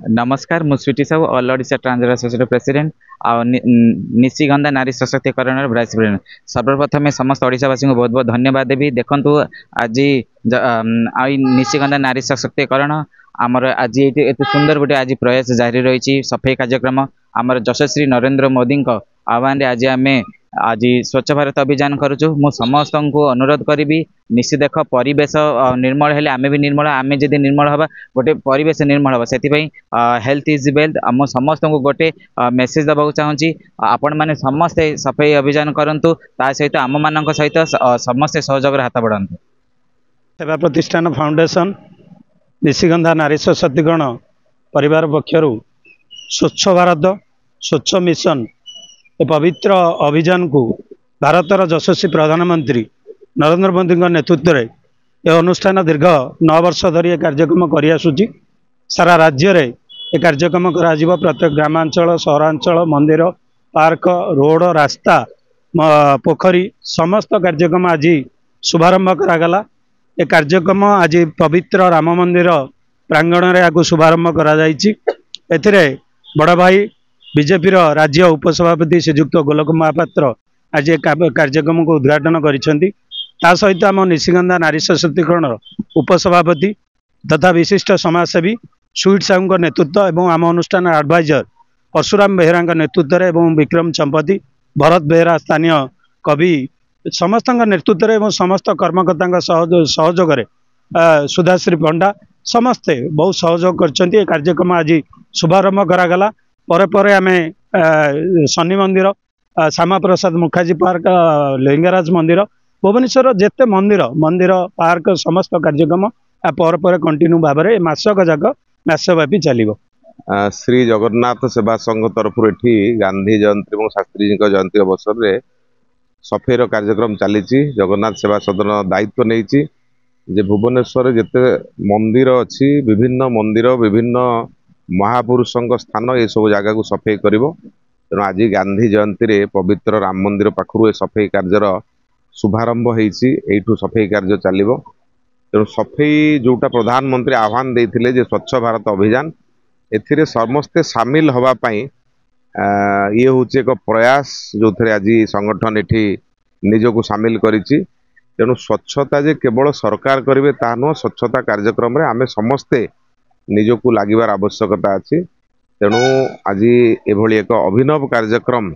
नमस्कार मु Sweety Sahu all Odisha transgender association president Nishigandha नारी सशक्तिकरण वाइस प्रेसिडेंट। सर्वप्रथम समस्त ओडिशावासी को बहुत बहुत धन्यवाद देवी। देखु आज निशिगंधा नारी सशक्तिकरण आमर आज एत सुंदर गोटे आज प्रयास जारी रही सफाई कार्यक्रम आमर यशस्वी नरेंद्र मोदी आह्वान आज आम आज स्वच्छ भारत अभियान करुचु। मु समस्त को अनुरोध करी निश्चित देख परिवेश निर्मल हेले आमे भी निर्मल आमे जदि निर्मल हवा गोटे परिवेश निर्मल हवा से हेल्थ इज वेल्थ। मु समस्त को गोटे मेसेज देवाक चाहूँगी आपण मैंने समस्ते सफाई अभियान करूँ ता सहित आम मान सहित समस्ते सहयोग हाथ बढ़ातु। सेवा प्रतिष्ठान फाउंडेशन निशिगंधा नारी सशक्तिकरण परिवार पक्षर स्वच्छ भारत स्वच्छ मिशन ए पवित्र अभियान को भारतर यशस्वी प्रधानमंत्री नरेंद्र मोदी नेतृत्व में यह अनुष्ठान दीर्घ 9 वर्ष धरी कार्यक्रम करिआसुची। सारा राज्य रे ए कार्यक्रम करा प्रत्येक ग्रामांचल सहरांचल मंदिर पार्क रोड रास्ता पोखरी समस्त कार्यक्रम आज शुभारंभ करागला। ए कार्यक्रम आज पवित्र राम मंदिर प्रांगण में आपको शुभारंभ करा बड़ भाई बीजेपी राज्य उपसभापति श्रीजुक्त गोलक महापात्र आज कार्यक्रम को उद्घाटन कर सहित आम निशिगंधा नारी सशक्तिकरण उपसभापति तथा विशिष्ट समाजसेवी स्वीट साहू नेतृत्व एवं आम अनुष्ठान एडवाइजर परशुराम बेहरा नेतृत्व एवं विक्रम चंपती भरत बेहरा स्थानीय कवि समस्त नेतृत्व एवं समस्त कर्मकर्ता सहयोग सुधाश्री पंडा समस्ते बहुत सहयोग कर कार्यक्रम आज शुभारंभ करागला। परे आमे शनि मंदिर श्यामा प्रसाद मुखर्जी पार्क लिंगराज मंदिर भुवनेश्वर जेते मंदिर मंदिर पार्क समस्त कार्यक्रम पर कंटिन्यू भाव में मासक जाक मासव्यापी चलो। श्री जगन्नाथ सेवा संघ तरफ गांधी जयंती और शास्त्री जी जयंती अवसर में सफाईर कार्यक्रम चली जगन्नाथ सेवा सदन दायित्व नहीं जे भुवनेश्वर जिते मंदिर अच्छी विभिन्न मंदिर विभिन्न महापुरुषों स्थान ये सब जगह को सफाई कर तेणु आज गांधी जयंती रे पवित्र राम मंदिर पाखु सफाई कार्यर शुभारंभ हो सफाई कार्य चलो। तेणु सफाई जोटा प्रधानमंत्री आह्वान देते जे स्वच्छ भारत अभियान ए समस्ते सामिल होगापाई ये हूँ एक प्रयास जो थे आज संगठन ये निजक सामिल करिछि। तेणु स्वच्छता जे केवल सरकार करेंगे ता नुह स्वच्छता कार्यक्रम में आम समस्ते निजक लगिबार आवश्यकता अच्छी। तेणु आज एभली एक अभिनव कार्यक्रम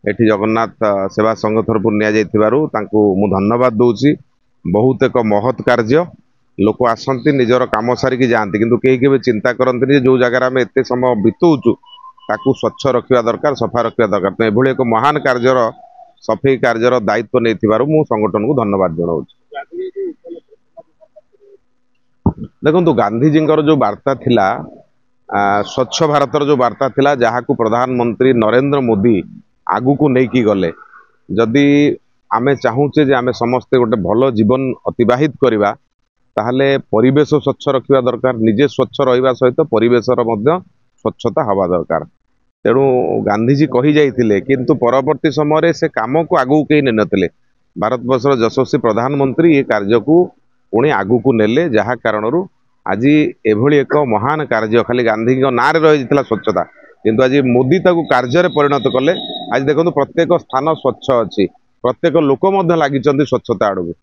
एठी जगन्नाथ सेवा संघ तरफ नि धन्यवाद दूची। बहुत एक महत् कार्य लोक आसती निजर कम सारिकी जाती किंतु कहीं के चिंता करते जो जगार आम एत समय बितौचु ताकू स्वच्छ रखा दरकार सफा रखा दरकार। तो एभली एक महान कार्यर सफाई कार्यर दायित्व नहीं मु संगठन को धन्यवाद जनाऊँ। देखो गांधीजी जो वार्ता थिला स्वच्छ भारतर जो वार्ता थिला जहाँ को प्रधानमंत्री नरेंद्र मोदी आगु को नहीं की गले जदि आमे चाहूचे जे आमे समस्ते गोटे भल जीवन अतिबाहित करवा ताहले परिवेश स्वच्छ रखा दरकार निजे स्वच्छ रहा सहित परिवेशर मध्य स्वच्छता हवा दरकार। तेणु गांधीजी कही जाइथिले किंतु परवर्ती समय से काम को आगु कहीं नथिले भारत वर्षर यशस्वी प्रधानमंत्री ये कार्य को पुणी आगु को नेले जहाँ कारण आज एभली एक महान कार्य खाली गांधी ना रही स्वच्छता किंतु आज मोदी ताकू कार्य परिणत कले। आज देखो प्रत्येक स्थान स्वच्छ अच्छी प्रत्येक लोक लगी स्वच्छता आड़ को